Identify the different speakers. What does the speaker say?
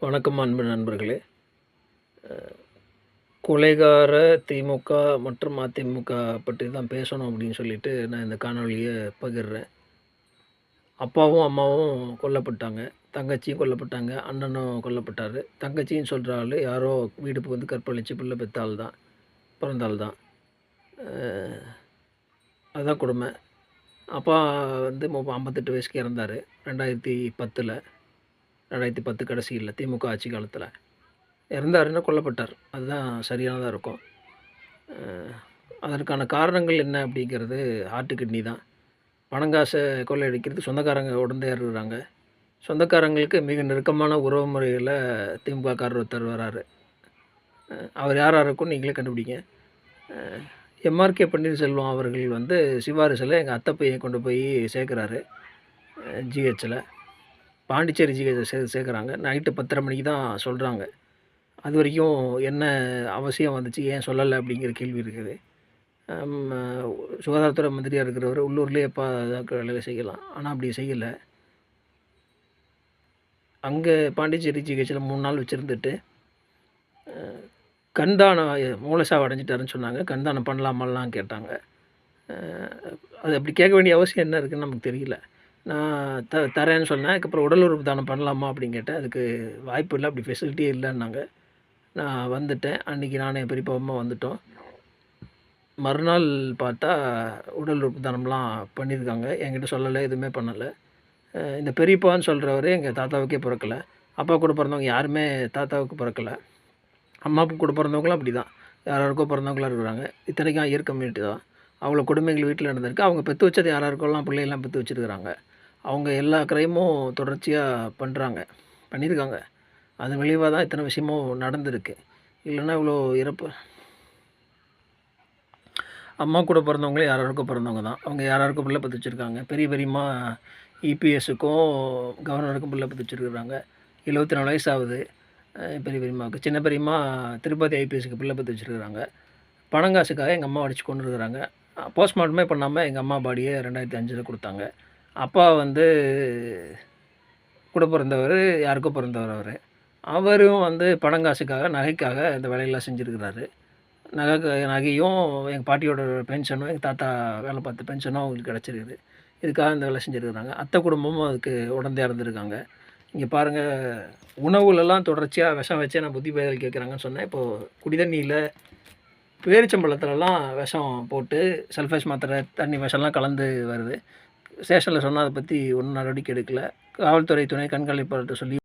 Speaker 1: வணக்கம் அன்பு நண்பர்களே. கொலைகார திமுக மற்றும் அதிமுக பற்றி தான் பேசணும் அப்படின்னு சொல்லிட்டு நான் இந்த காணொளியை பகிர்றேன். அப்பாவும் அம்மாவும் கொல்லப்பட்டாங்க. தங்கச்சியும் கொல்லப்பட்டாங்க. அண்ணனும் கொல்லப்பட்டார். தங்கச்சின்னு சொல்கிற ஆள் யாரோ வீடு புகுந்து கற்பழித்து பிள்ளை பெற்ற ஆள் தான், பிறந்த ஆள் தான். அதுதான் கொடுமை. அப்பா வந்து 58 வயசுக்கு இறந்தார் 2010. 2010 கடைசியில் திமுக ஆட்சி காலத்தில் இறந்தாருன்னா கொல்லப்பட்டார். அதுதான் சரியானதாக இருக்கும். அதற்கான காரணங்கள் என்ன அப்படிங்கிறது ஹார்ட்டு கிட்னி தான். பணங்காசை கொள்ளையடிக்கிறது சொந்தக்காரங்க உடந்தையாக இருக்கிறாங்க. சொந்தக்காரங்களுக்கு மிக நெருக்கமான உறவு முறையில் திமுககாரர் ஒருத்தர் வராரு. அவர் யாராக இருக்கும் நீங்களே கண்டுபிடிங்க. எம்ஆர்கே பன்னீர்செல்வம் அவர்கள் வந்து சிபாரிசில் எங்கள் அத்தை பையன் கொண்டு போய் சேர்க்குறாரு ஜிஹெச்சில். பாண்டிச்சேரி ஜிஹெச் சேர்க்குறாங்க. நைட்டு 10:30 மணிக்கு தான் சொல்கிறாங்க. அது வரைக்கும் என்ன அவசியம் வந்துச்சு, ஏன் சொல்லலை அப்படிங்கிற கேள்வி இருக்குது. சுகாதாரத்துறை மந்திரியாக இருக்கிறவர் உள்ளூர்லேயே வேலையை செய்யலாம். ஆனால் அப்படி செய்யலை. அங்கே பாண்டிச்சேரி ஜிஹெச்சில் 3 நாள் வச்சுருந்துட்டு கண்தானம் மூளைசாவு அடைஞ்சிட்டாருன்னு சொன்னாங்க. கண்தானம் பண்ணலாமாலாம் கேட்டாங்க. அது அப்படி கேட்க வேண்டிய அவசியம் என்ன இருக்குதுன்னு நமக்கு தெரியல. நான் தரேன்னு சொன்னேன். அதுக்கப்புறம் உடல் உறுப்பு தானம் பண்ணலாமா அப்படின்னு கேட்டேன். அதுக்கு வாய்ப்பு இல்லை, அப்படி ஃபெசிலிட்டியே இல்லைன்னாங்க. நான் வந்துட்டேன். அன்றைக்கி நானே பெரியப்பா அம்மா வந்துவிட்டோம். மறுநாள் பார்த்தா உடல் உறுப்பு தானம்லாம் பண்ணியிருக்காங்க. என்கிட்ட சொல்லலை, எதுவுமே பண்ணலை. இந்த பெரியப்பான்னு சொல்கிறவர் எங்கள் தாத்தாவுக்கே பிறக்கலை. அப்பா கூட பிறந்தவங்க யாருமே தாத்தாவுக்கு பிறக்கலை. அம்மாவுக்கு கூட பிறந்தவங்களும் அப்படி தான், யாராருக்கோ பிறந்தவங்களாம் இருக்கிறாங்க. இத்தனைக்கும் ஐயர் கம்யூனிட்டி தான். அவ்வளோ கொடுமைகள் வீட்டில் நடந்திருக்கு. அவங்க பெற்று வச்சது யாராருக்கெல்லாம் பிள்ளையெல்லாம் பெற்று வச்சுருக்கிறாங்க. அவங்க எல்லா கிரைமும் தொடர்ச்சியாக பண்ணியிருக்காங்க. அதன் விளைவாக தான் இத்தனை விஷயமும் நடந்திருக்கு. இல்லைன்னா இவ்வளோ இறப்பு. அம்மா கூட பிறந்தவங்களே யாராருக்கும் பிறந்தவங்க தான். அவங்க யாராருக்கும் பிள்ளை பெற்று வச்சுருக்காங்க. பெரியம்மா இபிஎஸ்ஸுக்கும் கவர்னருக்கும் பிள்ளை பெற்று வச்சுருக்குறாங்க. 74 வயசு ஆகுது பெரியம்மாவுக்கு. சின்ன பெரியம்மா திருப்பதி ஐபிஎஸ்க்கு பிள்ளை பெற்று வச்சுருக்குறாங்க. பணங்காசுக்காக எங்கள் அம்மா அடித்து கொண்டு இருக்கிறாங்க. போஸ்ட்மார்ட்டமே பண்ணாமல் எங்கள் அம்மா பாடியை 2005 கொடுத்தாங்க. அப்பா வந்து கூட பிறந்தவர், யாருக்கோ பிறந்தவர். அவரும் வந்து பணங்காசுக்காக, நகைக்காக இந்த வேலையெல்லாம் செஞ்சுருக்கிறாரு. நகையும் எங்கள் பாட்டியோட பென்ஷனும், எங்கள் தாத்தா வேலை பார்த்த பென்ஷனும் அவங்களுக்கு கிடச்சிருக்குது. இதுக்காக இந்த வேலை செஞ்சுருக்குறாங்க. அத்தை குடும்பமும் அதுக்கு உடந்தையாக இருந்திருக்காங்க. இங்கே பாருங்கள், உணவுலலாம் தொடர்ச்சியாக விஷம் வச்சே நான் புத்தி பேதல் கேட்குறாங்கன்னு சொன்னேன். இப்போது குடிதண்ணியில் பேரிச்சம்பழத்துலலாம் விஷம் போட்டு சல்ஃபேஸ் மாத்திரை, தண்ணி விஷம்லாம் கலந்து வருது. ஸ்டேஷனில் சொன்னால் அதை பற்றி ஒன்றும் நடவடிக்கை எடுக்கலை. காவல்துறை துணை கண்காணிப்பாளர்கிட்ட சொல்லி